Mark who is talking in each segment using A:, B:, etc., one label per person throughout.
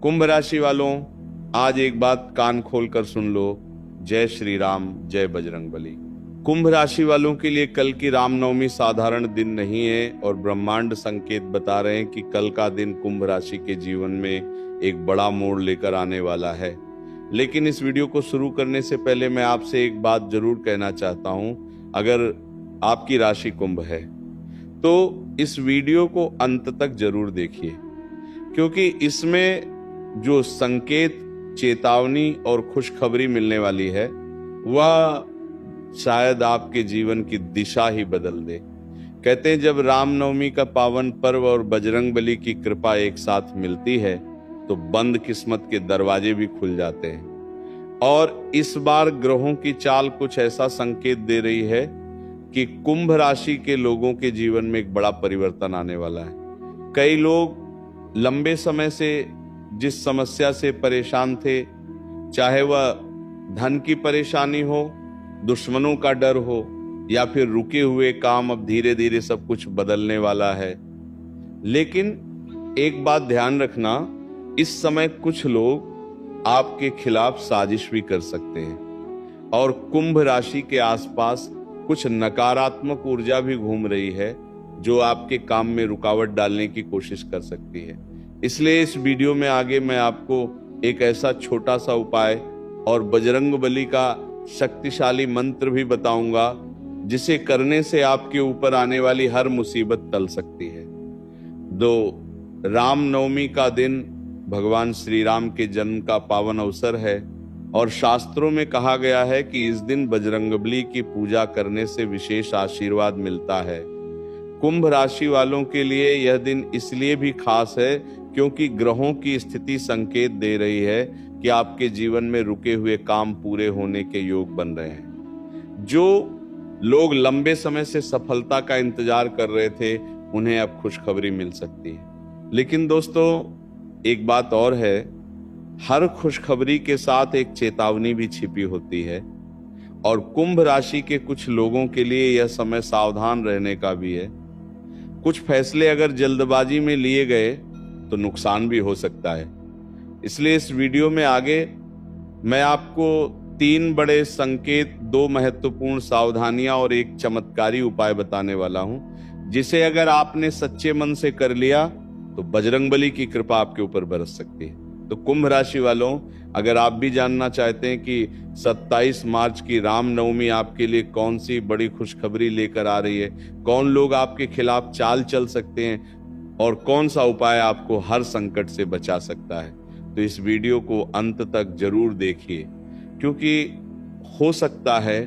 A: कुंभ राशि वालों, आज एक बात कान खोलकर सुन लो। जय श्री राम, जय बजरंगबली। कुंभ राशि वालों के लिए कल की रामनवमी साधारण दिन नहीं है और ब्रह्मांड संकेत बता रहे हैं कि कल का दिन कुंभ राशि के जीवन में एक बड़ा मोड़ लेकर आने वाला है। लेकिन इस वीडियो को शुरू करने से पहले मैं आपसे एक बात जरूर कहना चाहता हूं। अगर आपकी राशि कुंभ है तो इस वीडियो को अंत तक जरूर देखिए, क्योंकि इसमें जो संकेत, चेतावनी और खुशखबरी मिलने वाली है वह शायद आपके जीवन की दिशा ही बदल दे। कहते हैं जब रामनवमी का पावन पर्व और बजरंगबली की कृपा एक साथ मिलती है तो बंद किस्मत के दरवाजे भी खुल जाते हैं। और इस बार ग्रहों की चाल कुछ ऐसा संकेत दे रही है कि कुंभ राशि के लोगों के जीवन में एक बड़ा परिवर्तन आने वाला है। कई लोग लंबे समय से जिस समस्या से परेशान थे, चाहे वह धन की परेशानी हो, दुश्मनों का डर हो या फिर रुके हुए काम, अब धीरे धीरे सब कुछ बदलने वाला है। लेकिन एक बात ध्यान रखना, इस समय कुछ लोग आपके खिलाफ साजिश भी कर सकते हैं और कुंभ राशि के आसपास कुछ नकारात्मक ऊर्जा भी घूम रही है जो आपके काम में रुकावट डालने की कोशिश कर सकती है। इसलिए इस वीडियो में आगे मैं आपको एक ऐसा छोटा सा उपाय और बजरंगबली का शक्तिशाली मंत्र भी बताऊंगा जिसे करने से आपके ऊपर आने वाली हर मुसीबत टल सकती है। रामनवमी का दिन भगवान श्री राम के जन्म का पावन अवसर है और शास्त्रों में कहा गया है कि इस दिन बजरंगबली की पूजा करने से विशेष आशीर्वाद मिलता है। कुंभ राशि वालों के लिए यह दिन इसलिए भी खास है क्योंकि ग्रहों की स्थिति संकेत दे रही है कि आपके जीवन में रुके हुए काम पूरे होने के योग बन रहे हैं। जो लोग लंबे समय से सफलता का इंतजार कर रहे थे, उन्हें अब खुशखबरी मिल सकती है। लेकिन दोस्तों, एक बात और है, हर खुशखबरी के साथ एक चेतावनी भी छिपी होती है और कुंभ राशि के कुछ लोगों के लिए यह समय सावधान रहने का भी है। कुछ फैसले अगर जल्दबाजी में लिए गए तो नुकसान भी हो सकता है। इसलिए इस वीडियो में आगे मैं आपको 3 बड़े संकेत, 2 महत्वपूर्ण सावधानियां और एक चमत्कारी उपाय बताने वाला हूं, जिसे अगर आपने सच्चे मन से कर लिया तो बजरंगबली की कृपा आपके ऊपर बरस सकती है। तो कुंभ राशि वालों, अगर आप भी जानना चाहते हैं कि 27 मार्च की रामनवमी आपके लिए कौन सी बड़ी खुशखबरी लेकर आ रही है, कौन लोग आपके खिलाफ चाल चल सकते हैं और कौन सा उपाय आपको हर संकट से बचा सकता है, तो इस वीडियो को अंत तक जरूर देखिए, क्योंकि हो सकता है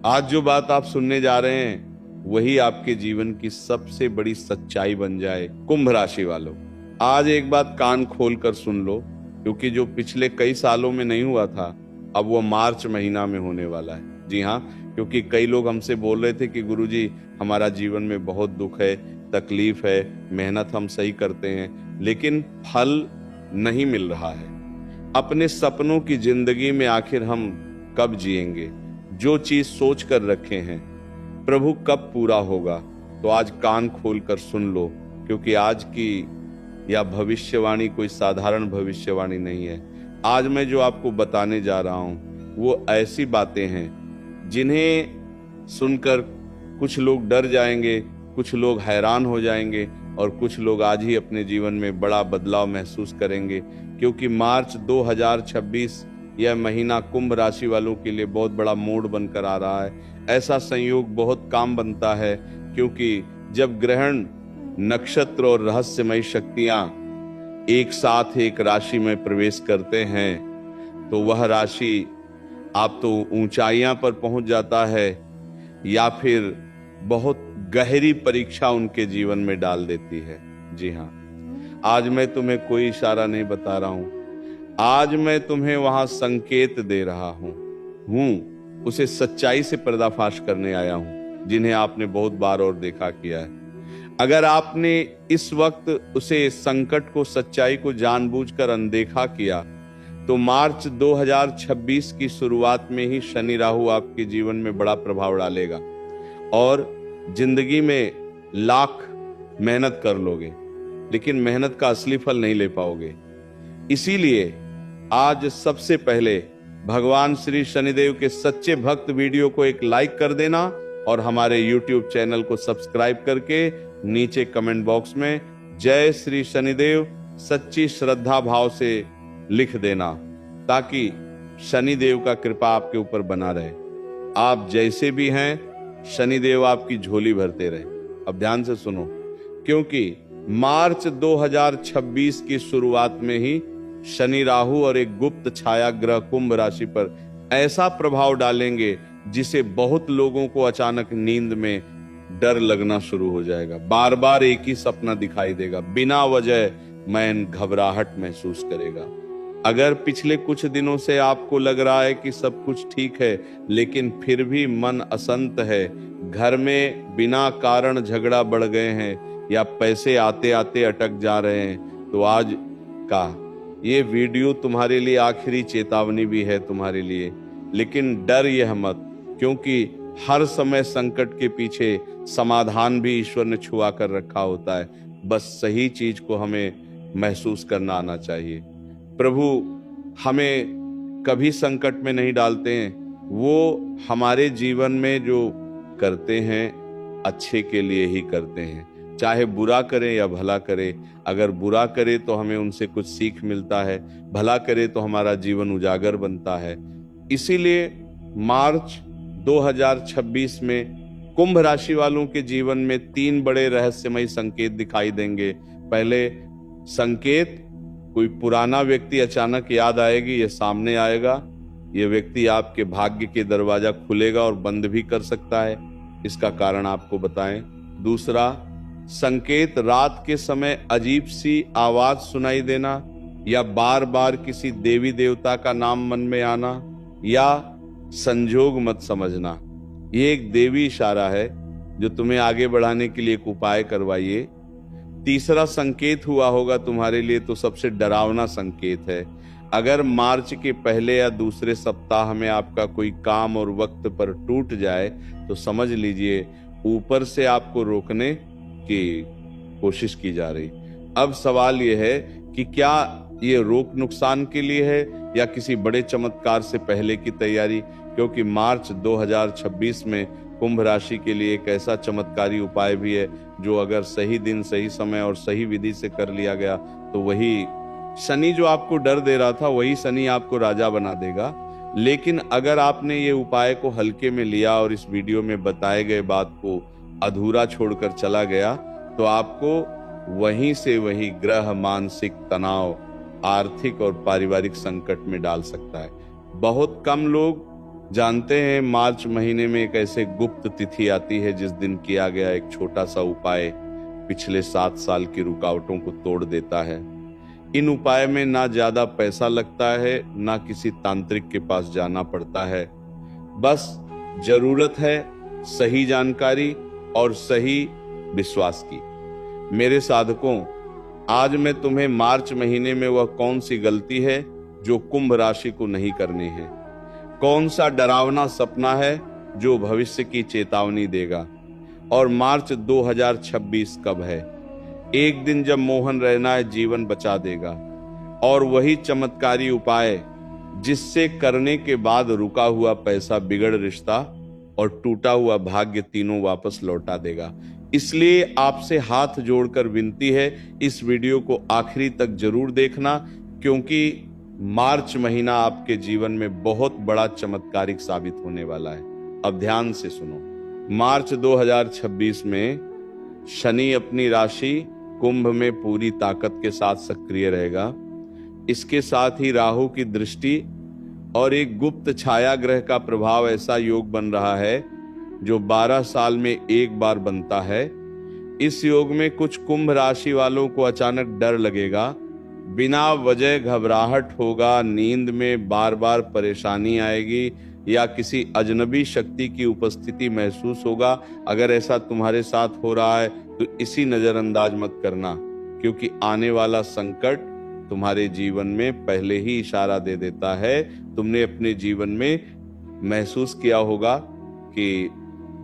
A: आज जो बात आप सुनने जा रहे हैं वही आपके जीवन की सबसे बड़ी सच्चाई बन जाए। कुंभ राशि वालों, आज एक बात कान खोल कर सुन लो, क्योंकि जो पिछले कई सालों में नहीं हुआ था अब वो मार्च महीना में होने वाला है। जी हाँ, क्योंकि कई लोग हमसे बोल रहे थे कि गुरुजी हमारा जीवन में बहुत दुख है, तकलीफ है, मेहनत हम सही करते हैं लेकिन फल नहीं मिल रहा है। अपने सपनों की जिंदगी में आखिर हम कब जिएंगे? जो चीज सोच कर रखे हैं प्रभु कब पूरा होगा? तो आज कान खोल कर सुन लो, क्योंकि आज की यह भविष्यवाणी कोई साधारण भविष्यवाणी नहीं है। आज मैं जो आपको बताने जा रहा हूं वो ऐसी बातें हैं जिन्हें सुनकर कुछ लोग डर जाएंगे, कुछ लोग हैरान हो जाएंगे और कुछ लोग आज ही अपने जीवन में बड़ा बदलाव महसूस करेंगे, क्योंकि मार्च 2026 यह महीना कुंभ राशि वालों के लिए बहुत बड़ा मोड़ बनकर आ रहा है। ऐसा संयोग बहुत काम बनता है, क्योंकि जब ग्रहण, नक्षत्र और रहस्यमयी शक्तियां एक साथ एक राशि में प्रवेश करते हैं तो वह राशि आप तो ऊंचाइयां पर पहुंच जाता है या फिर बहुत गहरी परीक्षा उनके जीवन में डाल देती है। जी हाँ, आज मैं तुम्हें कोई इशारा नहीं बता रहा हूं, आज मैं तुम्हें वहां संकेत दे रहा हूं उसे सच्चाई से पर्दाफाश करने आया हूं जिन्हें आपने बहुत बार और देखा किया है। अगर आपने इस वक्त उसे संकट को, सच्चाई को जानबूझकर अनदेखा किया तो मार्च 2026 की शुरुआत में ही शनि राहु आपके जीवन में बड़ा प्रभाव डालेगा और जिंदगी में लाख मेहनत कर लोगे लेकिन मेहनत का असली फल नहीं ले पाओगे। इसीलिए आज सबसे पहले भगवान श्री शनिदेव के सच्चे भक्त वीडियो को एक लाइक कर देना और हमारे YouTube चैनल को सब्सक्राइब करके नीचे कमेंट बॉक्स में जय श्री शनिदेव सच्ची श्रद्धा भाव से लिख देना, ताकि शनिदेव का कृपा आपके ऊपर बना रहे। आप जैसे भी हैं, शनिदेव आपकी झोली भरते रहे। अब ध्यान से सुनो, क्योंकि मार्च 2026 की शुरुआत में ही शनि राहु और एक गुप्त छाया ग्रह कुंभ राशि पर ऐसा प्रभाव डालेंगे जिसे बहुत लोगों को अचानक नींद में डर लगना शुरू हो जाएगा। बार बार एक ही सपना दिखाई देगा, बिना वजह मन घबराहट महसूस करेगा। अगर पिछले कुछ दिनों से आपको लग रहा है कि सब कुछ ठीक है, लेकिन फिर भी मन अशांत है, घर में बिना कारण झगड़ा बढ़ गए हैं या पैसे आते आते अटक जा रहे हैं, तो आज का ये वीडियो तुम्हारे लिए आखिरी चेतावनी भी है तुम्हारे लिए। लेकिन डर यह मत, क्योंकि हर समय संकट के पीछे समाधान भी ईश्वर ने छुआ कर रखा होता है। बस सही चीज को हमें महसूस करना आना चाहिए। प्रभु हमें कभी संकट में नहीं डालते हैं, वो हमारे जीवन में जो करते हैं अच्छे के लिए ही करते हैं, चाहे बुरा करें या भला करें। अगर बुरा करे तो हमें उनसे कुछ सीख मिलता है, भला करे तो हमारा जीवन उजागर बनता है। इसीलिए मार्च 2026 में कुंभ राशि वालों के जीवन में 3 बड़े रहस्यमयी संकेत दिखाई देंगे। पहले संकेत, कोई पुराना व्यक्ति अचानक याद आएगी, ये सामने आएगा। ये व्यक्ति आपके भाग्य के दरवाजा खुलेगा और बंद भी कर सकता है, इसका कारण आपको बताएं। दूसरा संकेत, रात के समय अजीब सी आवाज सुनाई देना या बार बार किसी देवी देवता का नाम मन में आना, या संजोग मत समझना, ये एक देवी इशारा है जो तुम्हें आगे बढ़ाने के लिए एक उपाय करवाइए। तीसरा संकेत हुआ होगा तुम्हारे लिए तो सबसे डरावना संकेत है। अगर मार्च के पहले या दूसरे सप्ताह में आपका कोई काम और वक्त पर टूट जाए तो समझ लीजिए ऊपर से आपको रोकने की कोशिश की जा रही। अब सवाल यह है कि क्या ये रोक नुकसान के लिए है या किसी बड़े चमत्कार से पहले की तैयारी, क्योंकि मार्च 2026 में कुंभ राशि के लिए एक ऐसा चमत्कारी उपाय भी है जो अगर सही दिन, सही समय और सही विधि से कर लिया गया तो वही शनि जो आपको डर दे रहा था, वही शनि आपको राजा बना देगा। लेकिन अगर आपने ये उपाय को हल्के में लिया और इस वीडियो में बताए गए बात को अधूरा छोड़कर चला गया तो आपको वहीं से वही ग्रह मानसिक तनाव, आर्थिक और पारिवारिक संकट में डाल सकता है। बहुत कम लोग जानते हैं मार्च महीने में एक ऐसे गुप्त तिथि आती है जिस दिन किया गया एक छोटा सा उपाय पिछले 7 साल की रुकावटों को तोड़ देता है। इन उपाय में ना ज्यादा पैसा लगता है, ना किसी तांत्रिक के पास जाना पड़ता है। बस जरूरत है सही जानकारी और सही विश्वास की। मेरे साधकों, आज मैं तुम्हें मार्च महीने में वह कौन सी गलती है जो कुंभ राशि को नहीं करनी है, कौन सा डरावना सपना है जो भविष्य की चेतावनी देगा, और मार्च 2026 कब है, एक दिन जब मोहन रैना जीवन बचा देगा, और वही चमत्कारी उपाय जिससे करने के बाद रुका हुआ पैसा, बिगड़ रिश्ता और टूटा हुआ भाग्य तीनों वापस लौटा देगा। इसलिए आपसे हाथ जोड़कर विनती है, इस वीडियो को आखिरी तक जरूर देखना, क्योंकि मार्च महीना आपके जीवन में बहुत बड़ा चमत्कारिक साबित होने वाला है। अब ध्यान से सुनो। मार्च 2026 में शनि अपनी राशि कुंभ में पूरी ताकत के साथ सक्रिय रहेगा। इसके साथ ही राहु की दृष्टि और एक गुप्त छाया ग्रह का प्रभाव, ऐसा योग बन रहा है जो 12 साल में एक बार बनता है। इस योग में कुछ कुंभ राशि वालों को अचानक डर लगेगा, बिना वजह घबराहट होगा, नींद में बार बार परेशानी आएगी या किसी अजनबी शक्ति की उपस्थिति महसूस होगा। अगर ऐसा तुम्हारे साथ हो रहा है तो इसी नजरअंदाज मत करना, क्योंकि आने वाला संकट तुम्हारे जीवन में पहले ही इशारा दे देता है। तुमने अपने जीवन में महसूस किया होगा कि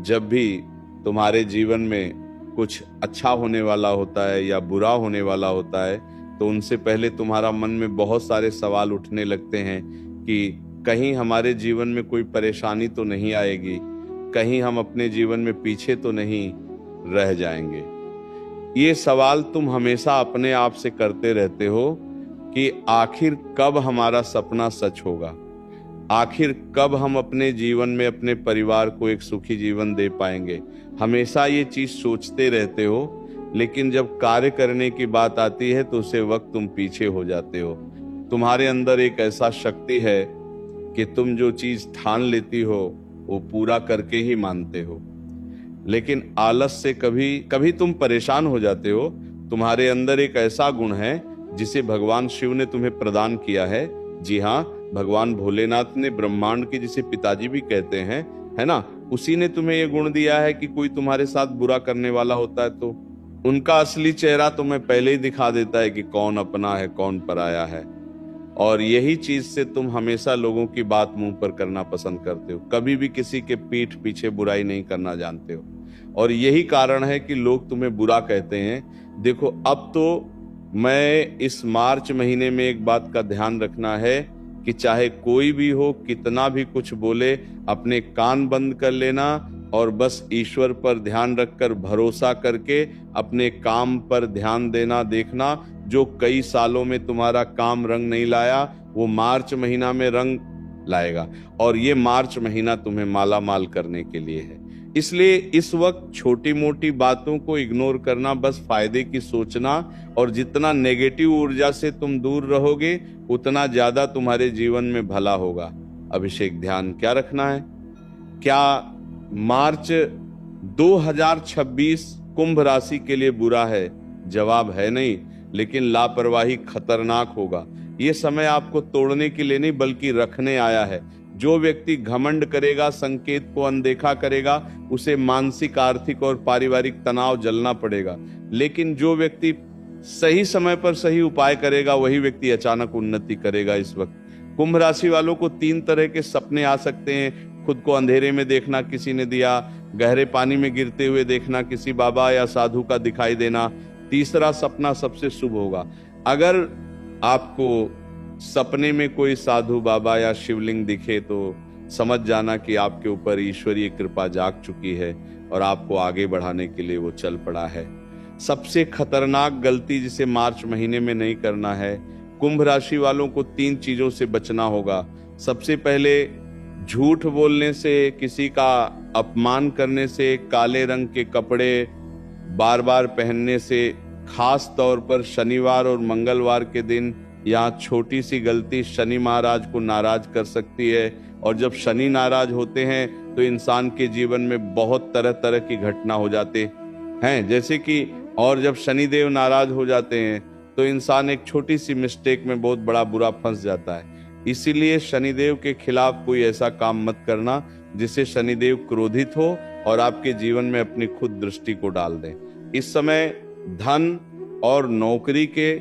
A: जब भी तुम्हारे जीवन में कुछ अच्छा होने वाला होता है या बुरा होने वाला होता है, तो उनसे पहले तुम्हारा मन में बहुत सारे सवाल उठने लगते हैं कि कहीं हमारे जीवन में कोई परेशानी तो नहीं आएगी, कहीं हम अपने जीवन में पीछे तो नहीं रह जाएंगे। ये सवाल तुम हमेशा अपने आप से करते रहते हो कि आखिर कब हमारा सपना सच होगा, आखिर कब हम अपने जीवन में अपने परिवार को एक सुखी जीवन दे पाएंगे। हमेशा ये चीज सोचते रहते हो, लेकिन जब कार्य करने की बात आती है तो उसे वक्त तुम पीछे हो जाते हो। तुम्हारे अंदर एक ऐसा शक्ति है कि तुम जो चीज ठान लेती हो वो पूरा करके ही मानते हो, लेकिन आलस से कभी कभी तुम परेशान हो जाते हो। तुम्हारे अंदर एक ऐसा गुण है जिसे भगवान शिव ने तुम्हें प्रदान किया है। जी हाँ, भगवान भोलेनाथ ने, ब्रह्मांड के जिसे पिताजी भी कहते हैं, है ना, उसी ने तुम्हें ये गुण दिया है कि कोई तुम्हारे साथ बुरा करने वाला होता है तो उनका असली चेहरा तुम्हें पहले ही दिखा देता है कि कौन अपना है कौन पराया है। और यही चीज से तुम हमेशा लोगों की बात मुंह पर करना पसंद करते हो, कभी भी किसी के पीठ पीछे बुराई नहीं करना जानते हो, और यही कारण है कि लोग तुम्हें बुरा कहते हैं। देखो, अब तो मैं इस मार्च महीने में एक बात का ध्यान रखना है कि चाहे कोई भी हो, कितना भी कुछ बोले, अपने कान बंद कर लेना और बस ईश्वर पर ध्यान रखकर भरोसा करके अपने काम पर ध्यान देना। देखना, जो कई सालों में तुम्हारा काम रंग नहीं लाया वो मार्च महीना में रंग लाएगा, और ये मार्च महीना तुम्हें माला माल करने के लिए है। इसलिए इस वक्त छोटी मोटी बातों को इग्नोर करना, बस फायदे की सोचना, और जितना नेगेटिव ऊर्जा से तुम दूर रहोगे उतना ज्यादा तुम्हारे जीवन में भला होगा। अभिषेक, ध्यान क्या रखना है? क्या मार्च 2026 कुंभ राशि के लिए बुरा है? जवाब है नहीं, लेकिन लापरवाही खतरनाक होगा। ये समय आपको तोड़ने के लिए नहीं बल्कि रखने आया है। जो व्यक्ति घमंड करेगा, संकेत को अनदेखा करेगा, उसे मानसिक, आर्थिक और पारिवारिक तनाव झेलना पड़ेगा। लेकिन जो व्यक्ति सही समय पर सही उपाय करेगा वही व्यक्ति अचानक उन्नति करेगा। इस वक्त कुंभ राशि वालों को 3 तरह के सपने आ सकते हैं। खुद को अंधेरे में देखना किसी ने दिया, गहरे पानी में गिरते हुए देखना, किसी बाबा या साधु का दिखाई देना। तीसरा सपना सबसे शुभ होगा। अगर आपको सपने में कोई साधु, बाबा या शिवलिंग दिखे तो समझ जाना कि आपके ऊपर ईश्वरीय कृपा जाग चुकी है और आपको आगे बढ़ाने के लिए वो चल पड़ा है। सबसे खतरनाक गलती जिसे मार्च महीने में नहीं करना है, कुंभ राशि वालों को 3 चीजों से बचना होगा। सबसे पहले झूठ बोलने से, किसी का अपमान करने से, काले रंग के कपड़े बार बार पहनने से, खास तौर पर शनिवार और मंगलवार के दिन यहाँ छोटी सी गलती शनि महाराज को नाराज कर सकती है। और जब शनि नाराज होते हैं तो इंसान के जीवन में बहुत तरह तरह की घटना हो जाते हैं, जैसे कि, और जब शनिदेव नाराज हो जाते हैं तो इंसान एक छोटी सी मिस्टेक में बहुत बड़ा बुरा फंस जाता है। इसीलिए शनिदेव के खिलाफ कोई ऐसा काम मत करना जिससे शनिदेव क्रोधित हो और आपके जीवन में अपनी खुद दृष्टि को डाल दें। इस समय धन और नौकरी के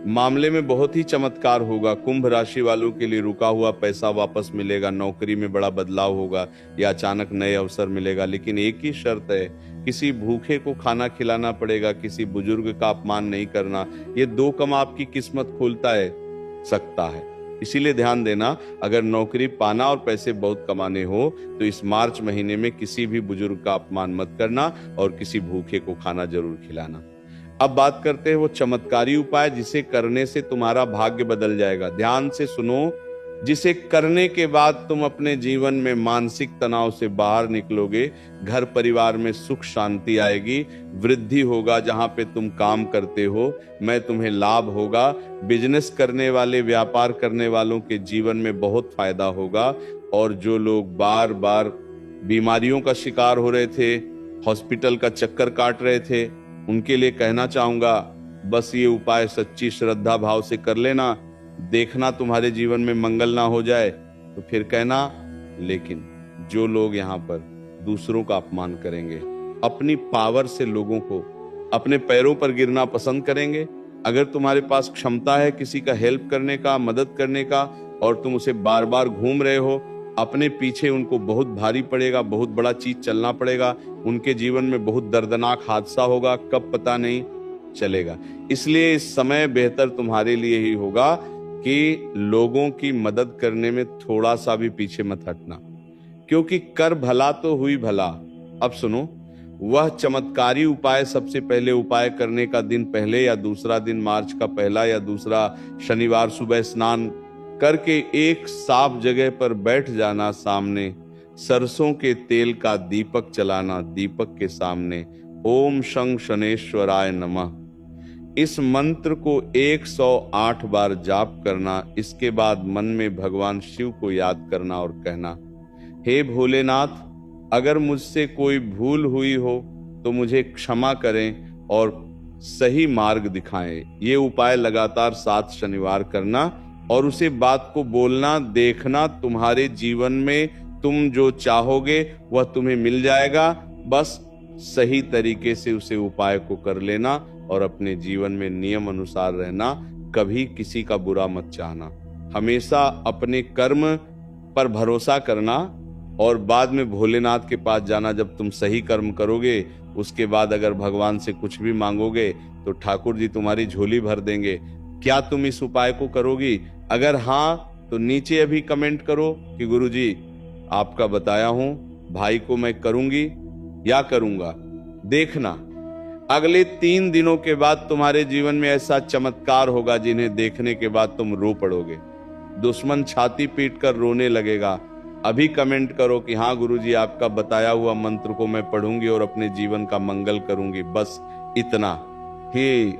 A: मामले में बहुत ही चमत्कार होगा। कुंभ राशि वालों के लिए रुका हुआ पैसा वापस मिलेगा, नौकरी में बड़ा बदलाव होगा या अचानक नए अवसर मिलेगा। लेकिन एक ही शर्त है, किसी भूखे को खाना खिलाना पड़ेगा, किसी बुजुर्ग का अपमान नहीं करना। ये 2 काम आपकी किस्मत खोलता है सकता है। इसीलिए ध्यान देना, अगर नौकरी पाना और पैसे बहुत कमाने हो तो इस मार्च महीने में किसी भी बुजुर्ग का अपमान मत करना और किसी भूखे को खाना जरूर खिलाना। अब बात करते हैं वो चमत्कारी उपाय जिसे करने से तुम्हारा भाग्य बदल जाएगा। ध्यान से सुनो, जिसे करने के बाद तुम अपने जीवन में मानसिक तनाव से बाहर निकलोगे, घर परिवार में सुख शांति आएगी, वृद्धि होगा जहां पे तुम काम करते हो, मैं तुम्हें लाभ होगा। बिजनेस करने वाले, व्यापार करने वालों के जीवन में बहुत फायदा होगा। और जो लोग बार बार बीमारियों का शिकार हो रहे थे, हॉस्पिटल का चक्कर काट रहे थे, उनके लिए कहना चाहूंगा, बस ये उपाय सच्ची श्रद्धा भाव से कर लेना। देखना तुम्हारे जीवन में मंगल ना हो जाए तो फिर कहना। लेकिन जो लोग यहाँ पर दूसरों का अपमान करेंगे, अपनी पावर से लोगों को अपने पैरों पर गिरना पसंद करेंगे, अगर तुम्हारे पास क्षमता है किसी का हेल्प करने का, मदद करने का, और तुम उसे बार बार घूम रहे हो, अपने पीछे उनको बहुत भारी पड़ेगा, बहुत बड़ा चीज चलना पड़ेगा, उनके जीवन में बहुत दर्दनाक हादसा होगा, कब पता नहीं। चलेगा। इसलिए इस समय बेहतर तुम्हारे लिए ही होगा कि लोगों की मदद करने में थोड़ा सा भी पीछे मत हटना, क्योंकि कर भला तो हुई भला। अब सुनो, वह चमत्कारी उपाय सबसे पहले उपाय करने का दिन पहले या दूसरा दिन, मार्च का पहला या दूसरा शनिवार सुबह स्नान करके एक साफ जगह पर बैठ जाना, सामने सरसों के तेल का दीपक जलाना, दीपक के सामने ओम शं शनेश्वराय नमः इस मंत्र को 108 बार जाप करना। इसके बाद मन में भगवान शिव को याद करना और कहना, हे भोलेनाथ, अगर मुझसे कोई भूल हुई हो तो मुझे क्षमा करें और सही मार्ग दिखाएं। ये उपाय लगातार 7 शनिवार करना और उसे बात को बोलना, देखना तुम्हारे जीवन में तुम जो चाहोगे वह तुम्हें मिल जाएगा। बस सही तरीके से उसे उपाय को कर लेना और अपने जीवन में नियम अनुसार रहना। कभी किसी का बुरा मत चाहना, हमेशा अपने कर्म पर भरोसा करना और बाद में भोलेनाथ के पास जाना। जब तुम सही कर्म करोगे उसके बाद अगर भगवान से कुछ भी मांगोगे तो ठाकुर जी तुम्हारी झोली भर देंगे। क्या तुम इस उपाय को करोगी? अगर हाँ तो नीचे अभी कमेंट करो कि गुरुजी आपका बताया हूं भाई को मैं करूंगी या करूंगा। देखना अगले 3 दिनों के बाद तुम्हारे जीवन में ऐसा चमत्कार होगा जिन्हें देखने के बाद तुम रो पड़ोगे, दुश्मन छाती पीट कर रोने लगेगा। अभी कमेंट करो कि हाँ गुरुजी आपका बताया हुआ मंत्र को मैं पढ़ूंगी और अपने जीवन का मंगल करूंगी। बस इतना ही।